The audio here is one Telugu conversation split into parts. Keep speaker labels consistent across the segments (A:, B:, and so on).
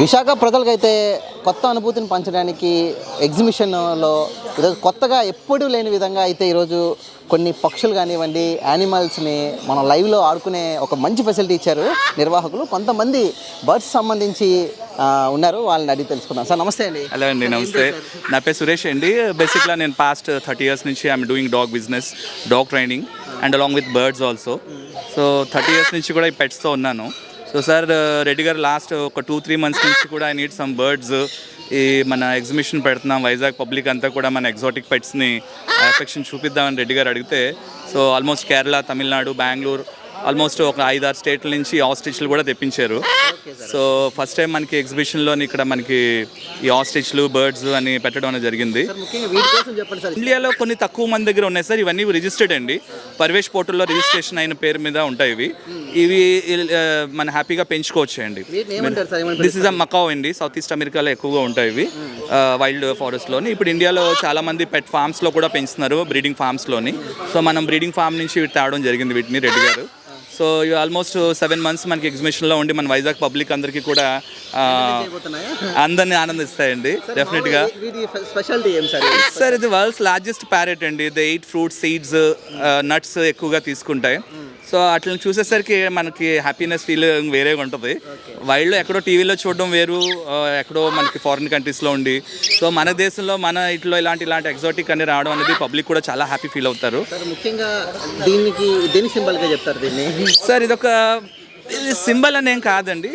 A: విశాఖ ప్రజలకైతే కొత్త అనుభూతిని పంచడానికి ఎగ్జిబిషన్లో ఈరోజు కొత్తగా ఎప్పుడూ లేని విధంగా అయితే ఈరోజు కొన్ని పక్షులు కానివ్వండి యానిమల్స్ని మనం లైవ్లో ఆడుకునే ఒక మంచి ఫెసిలిటీ ఇచ్చారు నిర్వాహకులు. కొంతమంది బర్డ్స్ సంబంధించి ఉన్నారు, వాళ్ళని అడిగి తెలుసుకున్నాం. సార్ నమస్తే అండి.
B: హలో అండి, నమస్తే. నా పేరు సురేష్ అండి. బేసిక్గా నేను పాస్ట్ 30 years నుంచి I'm doing dog business, dog training and along with birds also. So 30 years నుంచి కూడా ఈ పెట్స్తో ఉన్నాను. సో సార్ రెడ్డి గారు లాస్ట్ ఒక 2-3 months నుంచి కూడా ఐ నీడ్ సమ్ బర్డ్స్. ఈ మన ఎగ్జిబిషన్ పెడుతున్నాం, వైజాగ్ పబ్లిక్ అంతా కూడా మన ఎగ్జాటిక్ పెట్స్ని ఎఫెక్షన్ చూపిద్దామని రెడ్డి గారు అడిగితే, so almost Kerala, Tamil Nadu, Bengaluru, almost ఒక 5-6 స్టేట్ల నుంచి ఆస్ట్రిచ్లు కూడా తెప్పించారు. సో ఫస్ట్ టైం మనకి ఎగ్జిబిషన్లో ఇక్కడ మనకి ఈ ఆస్ట్రిచ్లు, బర్డ్స్ అని పెట్టడం అనేది జరిగింది. ఇండియాలో కొన్ని తక్కువ మంది దగ్గర ఉన్నాయి సార్. ఇవన్నీ రిజిస్టర్డ్ అండి, పర్వేష్ పోర్టల్లో రిజిస్ట్రేషన్ అయిన పేరు మీద ఉంటాయి. ఇవి మన హ్యాపీగా పెంచుకోవచ్చు అండి. దిస్ ఇస్ అ మకావ్ అండి, సౌత్ ఈస్ట్ అమెరికాలో ఎక్కువగా ఉంటాయి ఇవి, వైల్డ్ ఫారెస్ట్లోని. ఇప్పుడు ఇండియాలో చాలామంది పెట్ ఫార్మ్స్లో కూడా పెంచుతున్నారు, బ్రీడింగ్ ఫార్మ్స్లోని. సో మనం బ్రీడింగ్ ఫార్మ్ నుంచి వీటి తేవడం జరిగింది వీటిని రెడ్డి గారు. సో ఆల్మోస్ట్ 7 months మనకి ఎగ్జిబిషన్లో ఉండి మన వైజాగ్ పబ్లిక్ అందరికీ కూడా అందరినీ ఆనందిస్తాయండి డెఫినెట్గా. సార్ ఇది వరల్డ్స్ లార్జెస్ట్ ప్యారెట్ అండి. ది 8 fruits, సీడ్స్, నట్స్ ఎక్కువగా తీసుకుంటాయి. సో అట్లా చూసేసరికి మనకి హ్యాపీనెస్ ఫీలింగ్ వేరేగా ఉంటుంది. వైల్డ్లో ఎక్కడో టీవీలో చూడడం వేరు, ఎక్కడో మనకి ఫారిన్ కంట్రీస్లో ఉండి. సో మన దేశంలో మన ఇట్లో ఇలాంటి ఎగ్జాటిక్ అని రావడం అనేది పబ్లిక్ కూడా చాలా హ్యాపీ ఫీల్ అవుతారు.
A: ముఖ్యంగా దీనికి సింబల్గా చెప్తారు దీన్ని.
B: సార్ ఇది సింబల్ అని ఏం కాదండి,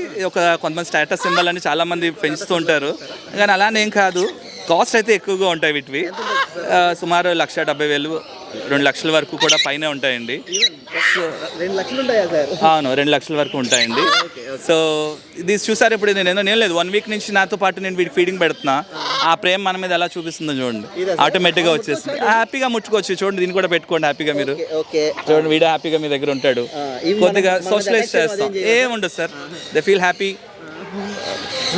B: కొంతమంది స్టేటస్ సింబల్ అని చాలామంది పెంచుతూ ఉంటారు, కానీ అలానేం కాదు. కాస్ట్ అయితే ఎక్కువగా ఉంటాయి వీటివి. సుమారు 1,70,000, 2 లక్షల వరకు కూడా పైన ఉంటాయండి. అవును, 2 లక్షల వరకు ఉంటాయండి. సో ఇది చూసారు. ఇప్పుడు నేను లేదు 1 week నుంచి నాతో పాటు నేను వీడికి ఫీడింగ్ పెడుతున్నా. ఆ ప్రేమ మన మీద ఎలా చూపిస్తుందో చూడండి, ఆటోమేటిక్గా వచ్చేస్తుంది. హ్యాపీగా ముట్టుకోవచ్చు. చూడండి, దీన్ని కూడా పెట్టుకోండి హ్యాపీగా. మీరు చూడండి, వీడియో హ్యాపీగా మీ దగ్గర ఉంటాడు. కొద్దిగా సోషలైజ్ చేస్తాం, ఏముండదు sir. They feel happy.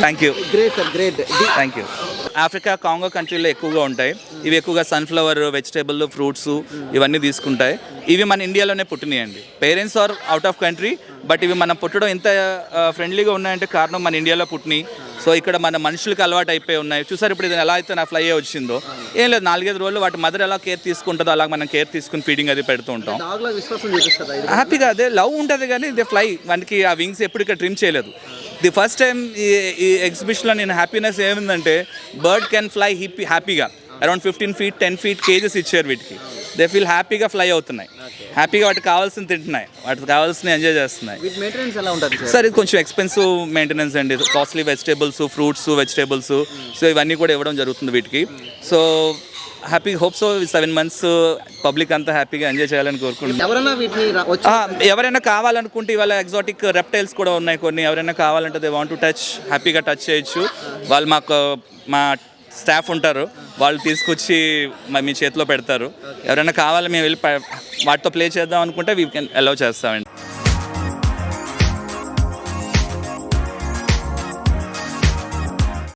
B: Thank you. Thank you. Africa, Congo కంట్రీలో ఎక్కువగా ఉంటాయి ఇవి. ఎక్కువగా సన్ఫ్లవర్, వెజిటేబుల్, ఫ్రూట్స్ ఇవన్నీ తీసుకుంటాయి. ఇవి మన ఇండియాలోనే పుట్టినాయండి. Parents are out of country, but ఇవి మనం పుట్టడం ఎంత ఫ్రెండ్లీగా ఉన్నాయంటే కారణం మన ఇండియాలో పుట్టినాయి. సో ఇక్కడ మన మనుషులకు అలవాటు అయిపోయి ఉన్నాయి. చూసారు ఇప్పుడు ఇది ఎలా అయితే నా ఫ్లై వచ్చిందో, ఏం లేదు 4-5 రోజులు వాటి మదర్ ఎలా కేర్ తీసుకుంటుందో అలా మనం కేర్ తీసుకుని ఫీడింగ్ అది పెడుతూ ఉంటాం. హ్యాపీగా అదే లవ్ ఉంటుంది, కానీ ఇది ఫ్లై మనకి ఆ వింగ్స్ ఎప్పుడు ఇక్కడ ట్రిమ్ చేయలేదు. ది ఫస్ట్ టైం ఈ ఎగ్జిబిషన్లో నేను హ్యాపీనెస్ ఏమిందంటే, బర్డ్ కెన్ ఫ్లై హ్యాపీగా అరౌండ్ 15 feet 10 feet కేజెస్ ఇచ్చారు వీటికి. దే ఫీల్ హ్యాపీగా ఫ్లై అవుతున్నాయి, హ్యాపీగా వాటికి కావాల్సింది తింటున్నాయి, వాటికి కావాల్సిన ఎంజాయ్ చేస్తున్నాయి. సార్ ఇది కొంచెం ఎక్స్పెన్సివ్ మెయింటెనెన్స్ అండి. Costly vegetables, fruits, vegetables, so ఇవన్నీ కూడా ఇవ్వడం జరుగుతుంది వీటికి. So happy hope so 7 months public అంతా హ్యాపీగా ఎంజాయ్ చేయాలని కోరుకుంటున్నాను. ఎవరైనా కావాలనుకుంటే ఇవాళ ఎగ్జాటిక్ రెప్టైల్స్ కూడా ఉన్నాయి కొన్ని. ఎవరైనా కావాలంటే దే వాంట్ టు టచ్, హ్యాపీగా టచ్ చేయొచ్చు. వాళ్ళు మా స్టాఫ్ ఉంటారు, వాళ్ళు తీసుకొచ్చి మీ చేతిలో పెడతారు. ఎవరైనా కావాలి మేము వెళ్ళి వాటితో ప్లే చేద్దాం అనుకుంటే వీ కెన్ అలౌ చేస్తామండి.